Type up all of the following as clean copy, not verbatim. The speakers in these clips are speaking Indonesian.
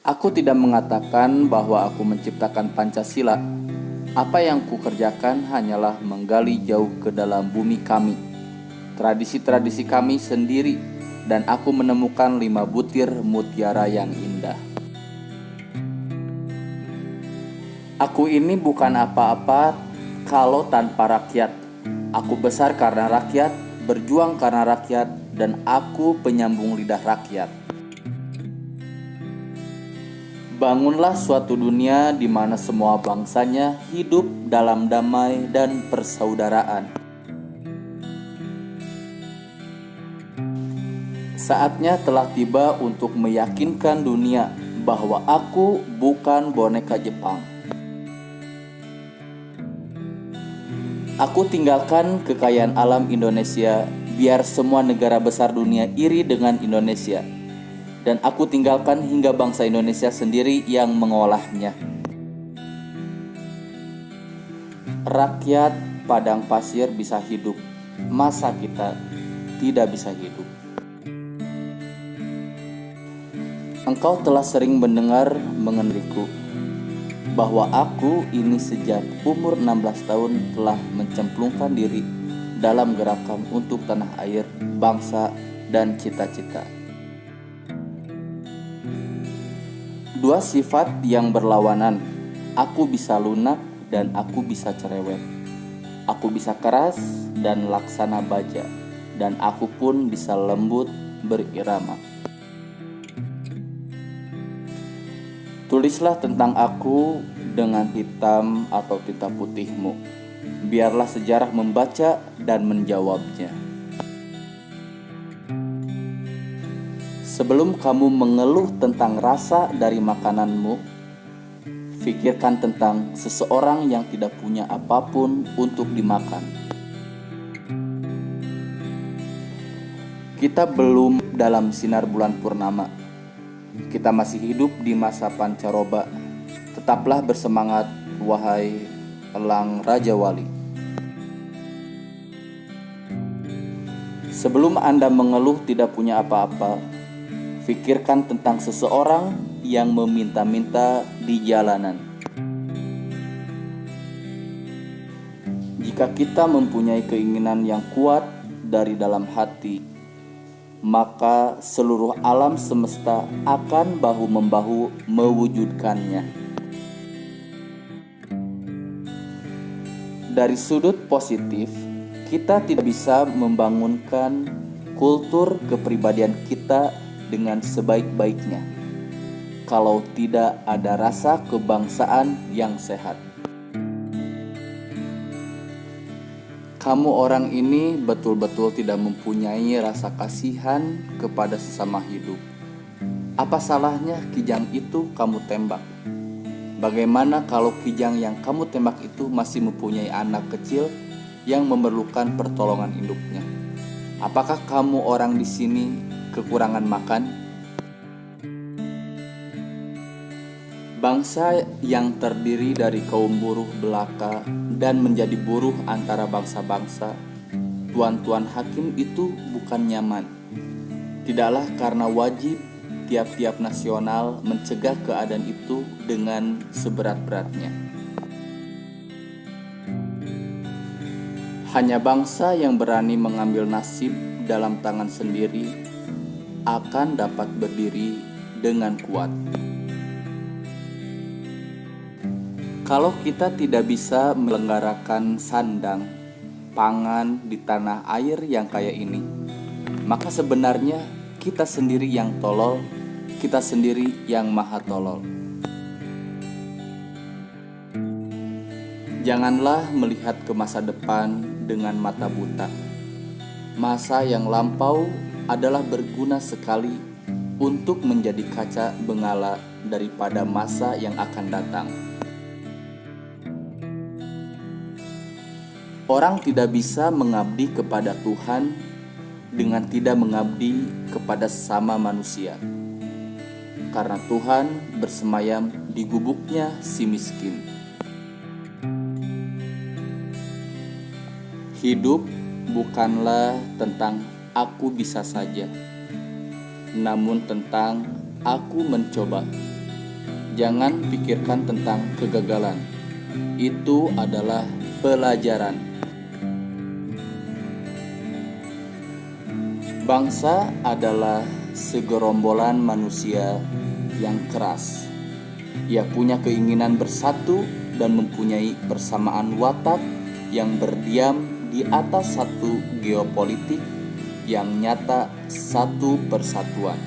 Aku tidak mengatakan bahwa aku menciptakan Pancasila. Apa yang kukerjakan hanyalah menggali jauh ke dalam bumi kami, tradisi-tradisi kami sendiri, dan aku menemukan 5 butir mutiara yang indah. Aku ini bukan apa-apa kalau tanpa rakyat. Aku besar karena rakyat, berjuang karena rakyat, dan aku penyambung lidah rakyat. Bangunlah suatu dunia di mana semua bangsanya hidup dalam damai dan persaudaraan. Saatnya telah tiba untuk meyakinkan dunia bahwa aku bukan boneka Jepang. Aku tinggalkan kekayaan alam Indonesia biar semua negara besar dunia iri dengan Indonesia. Dan aku tinggalkan hingga bangsa Indonesia sendiri yang mengolahnya. Rakyat padang pasir bisa hidup, masa kita tidak bisa hidup? Engkau telah sering mendengar mengenaliku, bahwa aku ini sejak umur 16 tahun telah mencemplungkan diri dalam gerakan untuk tanah air, bangsa, dan cita-cita. Dua sifat yang berlawanan, aku bisa lunak dan aku bisa cerewet. Aku bisa keras dan laksana baja, dan aku pun bisa lembut berirama. Tulislah tentang aku dengan hitam atau tinta putihmu. Biarlah sejarah membaca dan menjawabnya. Sebelum kamu mengeluh tentang rasa dari makananmu, pikirkan tentang seseorang yang tidak punya apapun untuk dimakan. Kita belum dalam sinar bulan purnama. Kita masih hidup di masa pancaroba. Tetaplah bersemangat, wahai elang Raja Wali. Sebelum Anda mengeluh tidak punya apa-apa, pikirkan tentang seseorang yang meminta-minta di jalanan. Jika kita mempunyai keinginan yang kuat dari dalam hati, maka seluruh alam semesta akan bahu-membahu mewujudkannya. Dari sudut positif, kita tidak bisa membangunkan kultur kepribadian kita dengan sebaik-baiknya kalau tidak ada rasa kebangsaan yang sehat. Kamu orang ini betul-betul tidak mempunyai rasa kasihan kepada sesama hidup. Apa salahnya kijang itu kamu tembak? Bagaimana kalau kijang yang kamu tembak itu masih mempunyai anak kecil yang memerlukan pertolongan induknya? Apakah kamu orang di sini kekurangan makan? Bangsa yang terdiri dari kaum buruh belaka dan menjadi buruh antara bangsa-bangsa, tuan-tuan hakim itu bukan nyaman. Tidaklah karena wajib tiap-tiap nasional mencegah keadaan itu dengan seberat-beratnya. Hanya bangsa yang berani mengambil nasib dalam tangan sendiri akan dapat berdiri dengan kuat. Kalau kita tidak bisa melenggarakan sandang pangan di tanah air yang kaya ini, maka sebenarnya kita sendiri yang tolol, kita sendiri yang maha tolol. Janganlah melihat ke masa depan dengan mata buta. Masa yang lampau adalah berguna sekali untuk menjadi kaca bengala daripada masa yang akan datang. Orang tidak bisa mengabdi kepada Tuhan dengan tidak mengabdi kepada sesama manusia, karena Tuhan bersemayam di gubuknya si miskin. Hidup bukanlah tentang aku bisa saja, namun tentang aku mencoba. Jangan pikirkan tentang kegagalan. Itu adalah pelajaran. Bangsa adalah segerombolan manusia yang keras. Ia punya keinginan bersatu dan mempunyai persamaan watak yang berdiam di atas satu geopolitik yang nyata, satu persatuan.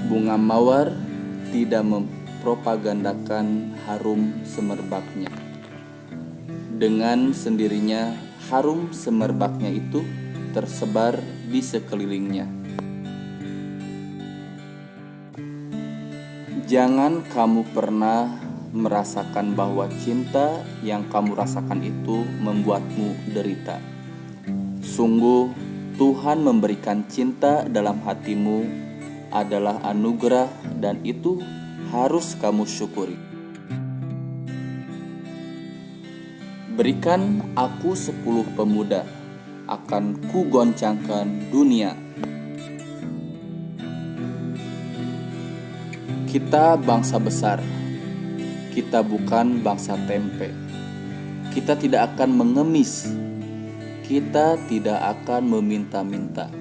Bunga mawar tidak mempropagandakan harum semerbaknya. Dengan sendirinya harum semerbaknya itu tersebar di sekelilingnya. Jangan kamu pernah merasakan bahwa cinta yang kamu rasakan itu membuatmu derita. Sungguh, Tuhan memberikan cinta dalam hatimu adalah anugerah dan itu harus kamu syukuri. Berikan aku 10 pemuda, akan kugoncangkan dunia. Kita bangsa besar, kita bukan bangsa tempe. Kita tidak akan mengemis, kita tidak akan meminta-minta.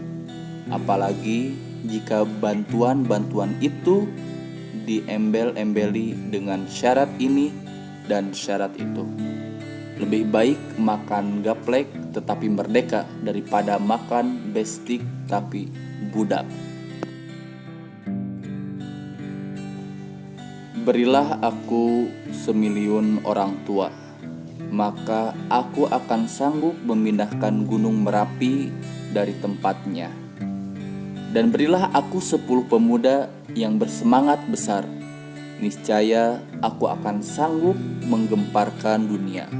Apalagi jika bantuan-bantuan itu diembel-embeli dengan syarat ini dan syarat itu. Lebih baik makan gaplek tetapi merdeka daripada makan bestik tapi budak. Berilah aku 1.000.000 orang tua, maka aku akan sanggup memindahkan gunung Merapi dari tempatnya. Dan berilah aku 10 pemuda yang bersemangat besar, niscaya aku akan sanggup menggemparkan dunia.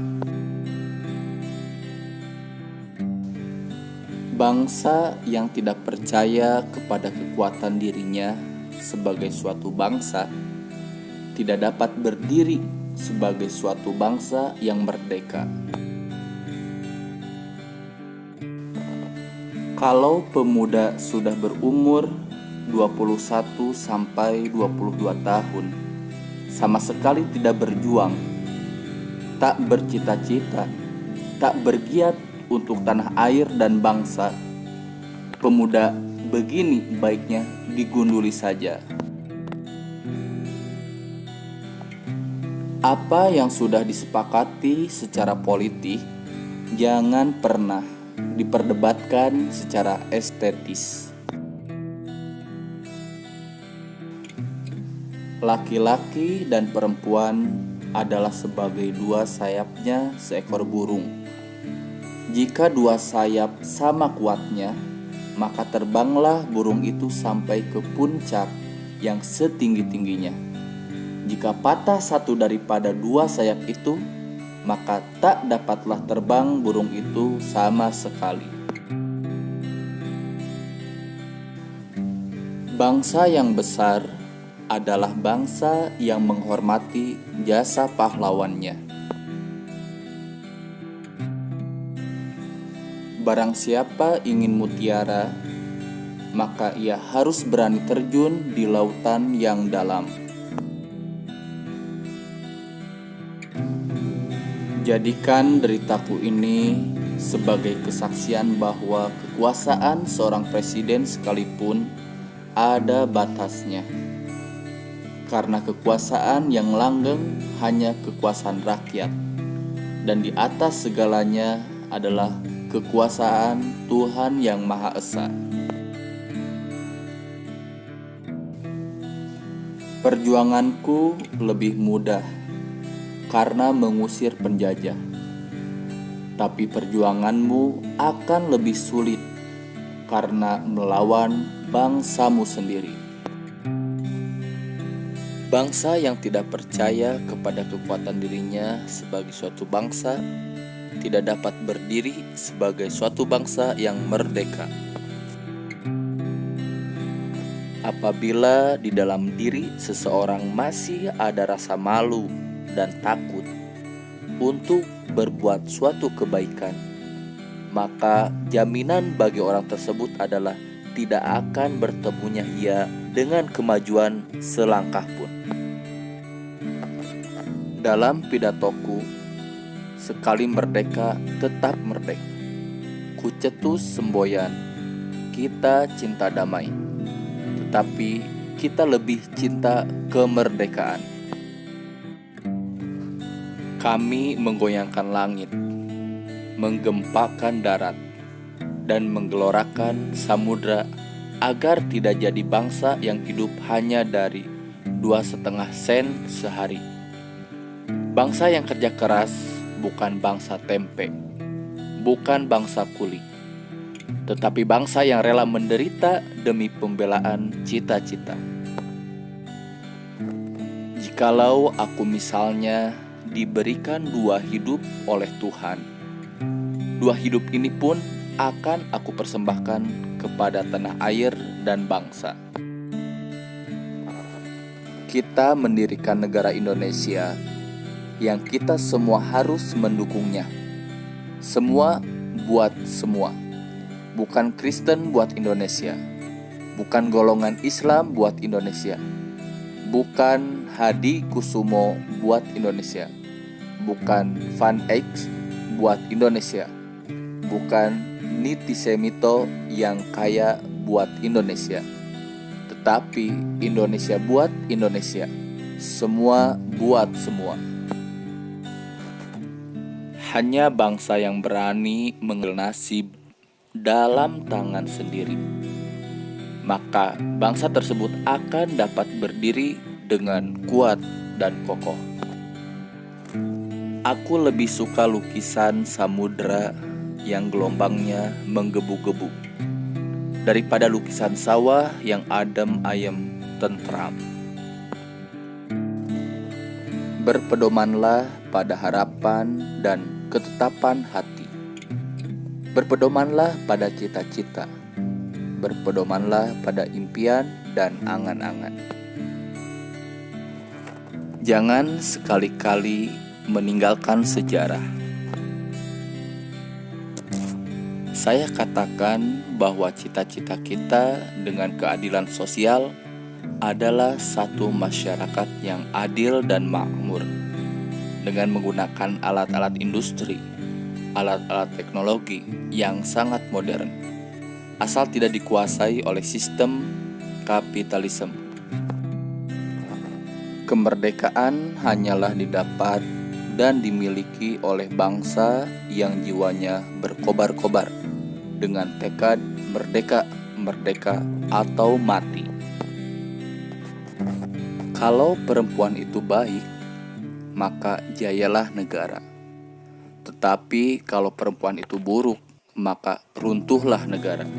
Bangsa yang tidak percaya kepada kekuatan dirinya sebagai suatu bangsa tidak dapat berdiri sebagai suatu bangsa yang merdeka. Kalau pemuda sudah berumur 21 sampai 22 tahun, sama sekali tidak berjuang, tak bercita-cita, tak bergiat untuk tanah air dan bangsa, pemuda begini baiknya digunduli saja. Apa yang sudah disepakati secara politik jangan pernah diperdebatkan secara estetis. Laki-laki dan perempuan adalah sebagai dua sayapnya seekor burung. Jika dua sayap sama kuatnya, maka terbanglah burung itu sampai ke puncak yang setinggi-tingginya. Jika patah satu daripada dua sayap itu, maka tak dapatlah terbang burung itu sama sekali. Bangsa yang besar adalah bangsa yang menghormati jasa pahlawannya. Barang siapa ingin mutiara, maka ia harus berani terjun di lautan yang dalam. Jadikan deritaku ini sebagai kesaksian bahwa kekuasaan seorang presiden sekalipun ada batasnya. Karena kekuasaan yang langgeng hanya kekuasaan rakyat, dan di atas segalanya adalah kekuasaan Tuhan yang Maha Esa. Perjuanganku lebih mudah karena mengusir penjajah, tapi perjuanganmu akan lebih sulit karena melawan bangsamu sendiri. Bangsa yang tidak percaya kepada kekuatan dirinya sebagai suatu bangsa tidak dapat berdiri sebagai suatu bangsa yang merdeka. Apabila di dalam diri seseorang masih ada rasa malu dan takut untuk berbuat suatu kebaikan, maka jaminan bagi orang tersebut adalah tidak akan bertemunya ia dengan kemajuan selangkah pun. Dalam pidatoku, sekali merdeka tetap merdeka. Ku cetus semboyan, kita cinta damai, tetapi kita lebih cinta kemerdekaan. Kami menggoyangkan langit, menggempakan darat, dan menggelorakan samudra agar tidak jadi bangsa yang hidup hanya dari 2,5 sen sehari. Bangsa yang kerja keras, bukan bangsa tempe, bukan bangsa kuli, tetapi bangsa yang rela menderita demi pembelaan cita-cita. Jikalau aku misalnya diberikan 2 hidup oleh Tuhan, 2 hidup ini pun akan aku persembahkan kepada tanah air dan bangsa. Kita mendirikan negara Indonesia yang kita semua harus mendukungnya. Semua buat semua. Bukan Kristen buat Indonesia. Bukan golongan Islam buat Indonesia. Bukan Hadi Kusumo buat Indonesia. Bukan Van Eyck buat Indonesia. Bukan Niti Semito yang kaya buat Indonesia, tetapi Indonesia buat Indonesia. Semua buat semua. Hanya bangsa yang berani mengambil nasib dalam tangan sendiri, maka bangsa tersebut akan dapat berdiri dengan kuat dan kokoh. Aku lebih suka lukisan samudra yang gelombangnya menggebu-gebu daripada lukisan sawah yang adem ayem tentram. Berpedomanlah pada harapan dan ketetapan hati. Berpedomanlah pada cita-cita. Berpedomanlah pada impian dan angan-angan. Jangan sekali-kali meninggalkan sejarah. Saya katakan bahwa cita-cita kita dengan keadilan sosial adalah satu masyarakat yang adil dan makmur, dengan menggunakan alat-alat industri, alat-alat teknologi yang sangat modern, asal tidak dikuasai oleh sistem kapitalisme. Kemerdekaan hanyalah didapat dan dimiliki oleh bangsa yang jiwanya berkobar-kobar dengan tekad merdeka, merdeka atau mati. Kalau perempuan itu baik, maka jayalah negara. Tetapi kalau perempuan itu buruk, maka runtuhlah negara.